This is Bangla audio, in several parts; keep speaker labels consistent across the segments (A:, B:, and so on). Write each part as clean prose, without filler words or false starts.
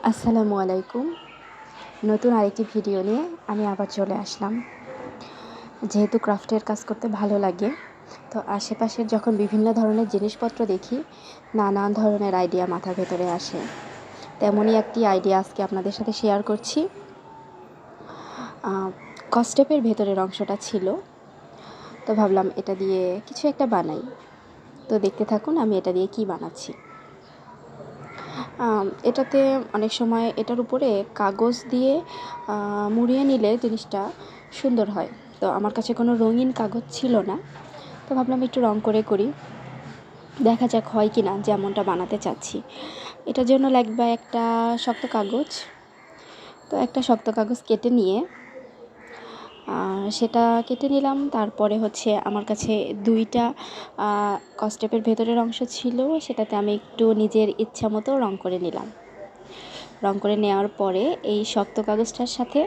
A: আসসালামু আলাইকুম। নতুন আরেকটি ভিডিও নিয়ে আমি আবার চলে আসলাম। যেহেতু ক্রাফটের কাজ করতে ভালো লাগে, তো আশেপাশের যখন বিভিন্ন ধরনের জিনিসপত্র দেখি, নানান ধরনের আইডিয়া মাথার ভেতরে আসে। তেমনই একটি আইডিয়া আজকে আপনাদের সাথে শেয়ার করছি। কস্টেপের ভেতরের অংশটা ছিল, তো ভাবলাম এটা দিয়ে কিছু একটা বানাই। তো দেখতে থাকুন আমি এটা দিয়ে কি বানাচ্ছি। এটাতে অনেক সময় এটার উপরে কাগজ দিয়ে মুড়িয়ে নিলে জিনিসটা সুন্দর হয়। তো আমার কাছে কোনো রঙিন কাগজ ছিল না, তো ভাবলাম একটু রং করে করি, দেখা যাক হয় কি না যেমনটা বানাতে চাচ্ছি। এটার জন্য লাগবে একটা শক্ত কাগজ। তো একটা শক্ত কাগজ কেটে নিয়ে সেটা কেটে নিলাম। তারপরে হচ্ছে আমার কাছে দুইটা কস্টেপের ভেতরের অংশ ছিল, সেটাতে আমি একটু নিজের ইচ্ছা মতো রং করে নিলাম। রং করে নেওয়ার পরে এই শক্ত কাগজটার সাথে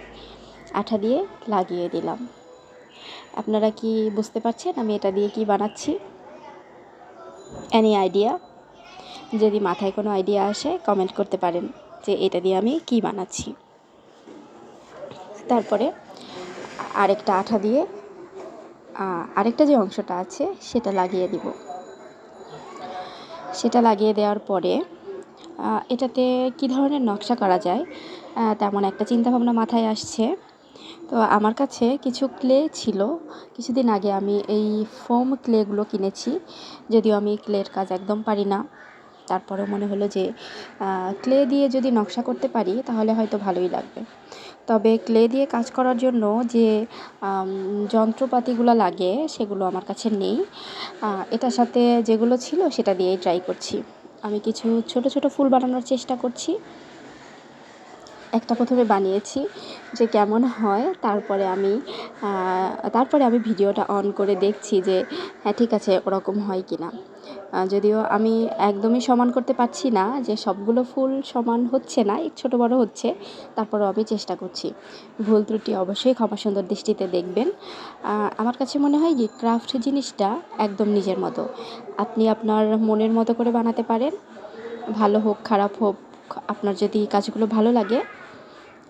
A: আঠা দিয়ে লাগিয়ে দিলাম। আপনারা কি বুঝতে পারছেন আমি এটা দিয়ে কি বানাচ্ছি? Any idea? যদি মাথায় কোনো আইডিয়া আসে কমেন্ট করতে পারেন যে এটা দিয়ে আমি কি বানাচ্ছি। তারপরে আরেকটা আঠা দিয়ে আরেকটা যে অংশটা আছে সেটা লাগিয়ে দিব। সেটা লাগিয়ে দেওয়ার পরে এটাতে কী ধরনের নকশা করা যায় তেমন একটা চিন্তাভাবনা মাথায় আসছে। তো আমার কাছে কিছু ক্লে ছিল, কিছুদিন আগে আমি এই ফোম ক্লেগুলো কিনেছি। যদিও আমি ক্লের কাজ একদম পারি না, তারপরে মনে হলো যে ক্লে দিয়ে যদি নকশা করতে পারি তাহলে হয়তো ভালোই লাগবে। তবে ক্লে দিয়ে কাজ করার জন্য যে যন্ত্রপাতিগুলো লাগে সেগুলো আমার কাছে নেই। এটার সাথে যেগুলো ছিল সেটা দিয়েই ট্রাই করছি। আমি কিছু ছোট ছোট ফুল বানানোর চেষ্টা করছি। একটা প্রথমে বানিয়েছি যে কেমন হয়, তারপরে আমি ভিডিওটা অন করে দেখছি যে হ্যাঁ ঠিক আছে ওরকম হয় কি না। যদিও আমি একদমই সমান করতে পারছি না, যে সবগুলো ফুল সমান হচ্ছে না, একটু ছোটো বড়ো হচ্ছে, তারপরেও আমি চেষ্টা করছি। ভুল ত্রুটি অবশ্যই ক্ষমা সুন্দর দৃষ্টিতে দেখবেন। আমার কাছে মনে হয় যে ক্রাফট জিনিসটা একদম নিজের মতো, আপনি আপনার মনের মতো করে বানাতে পারেন। ভালো হোক খারাপ হোক, আপনার যদি কাজগুলো ভালো লাগে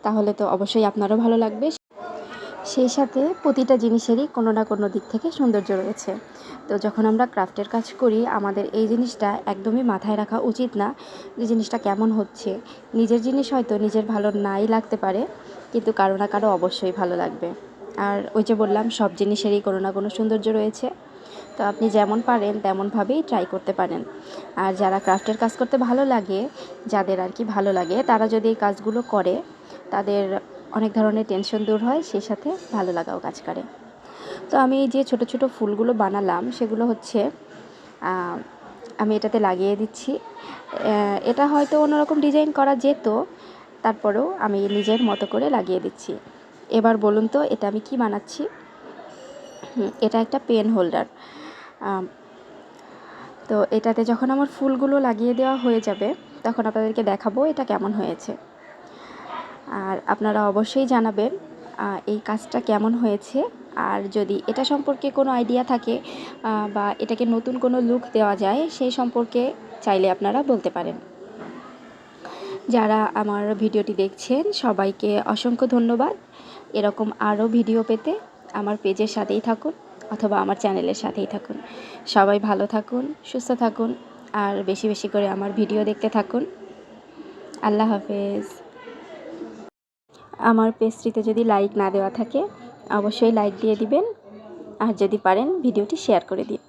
A: তাহলে তো অবশ্যই আপনারও ভালো লাগবে। সেই সাথে প্রতিটা জিনিসেরই কোনো না কোনো দিক থেকে সৌন্দর্য রয়েছে। তো যখন আমরা ক্রাফটের কাজ করি আমাদের এই জিনিসটা একদমই মাথায় রাখা উচিত না যে জিনিসটা কেমন হচ্ছে। নিজের জিনিস হয়তো নিজের ভালো নাই লাগতে পারে, কিন্তু কারো না কারো অবশ্যই ভালো লাগবে। আর ওই যে বললাম সব জিনিসেরই কোনো না কোনো সৌন্দর্য রয়েছে। তো আপনি যেমন পারেন তেমনভাবেই ট্রাই করতে পারেন। আর যারা ক্রাফটের কাজ করতে ভালো লাগে, যাদের আর কি ভালো লাগে, তারা যদি এই কাজগুলো করে তাদের অনেক ধরনের টেনশন দূর হয়, সেই সাথে ভালো লাগাও কাজ করে। তো আমি যে ছোট ছোট ফুলগুলো বানালাম সেগুলো হচ্ছে আমি এটাতে লাগিয়ে দিচ্ছি। এটা হয়তো অন্যরকম ডিজাইন করা যেত, তারপরেও আমি নিজের মতো করে লাগিয়ে দিচ্ছি। এবার বলুন তো এটা আমি কি বানাচ্ছি? এটা একটা পেন হোল্ডার। তো এটাতে যখন আমার ফুলগুলো লাগিয়ে দেওয়া হয়ে যাবে তখন আপনাদেরকে দেখাবো এটা কেমন হয়েছে। আর আপনারা অবশ্যই জানাবেন এই কাজটা কেমন হয়েছে। আর যদি এটা সম্পর্কে কোনো আইডিয়া থাকে বা এটাকে নতুন কোনো লুক দেওয়া যায় সেই সম্পর্কে চাইলে আপনারা বলতে পারেন। যারা আমার ভিডিওটি দেখছেন সবাইকে অসংখ্য ধন্যবাদ। এরকম আরও ভিডিও পেতে আমার পেজের সাথেই থাকুন অথবা আমার চ্যানেলের সাথেই থাকুন। সবাই ভালো থাকুন, সুস্থ থাকুন, আর বেশি বেশি করে আমার ভিডিও দেখতে থাকুন। আল্লাহ হাফেজ। আমার পেজটিতে যদি লাইক না দেওয়া থাকে অবশ্যই লাইক দিয়ে দিবেন, আর যদি পারেন ভিডিওটি শেয়ার করে দিন।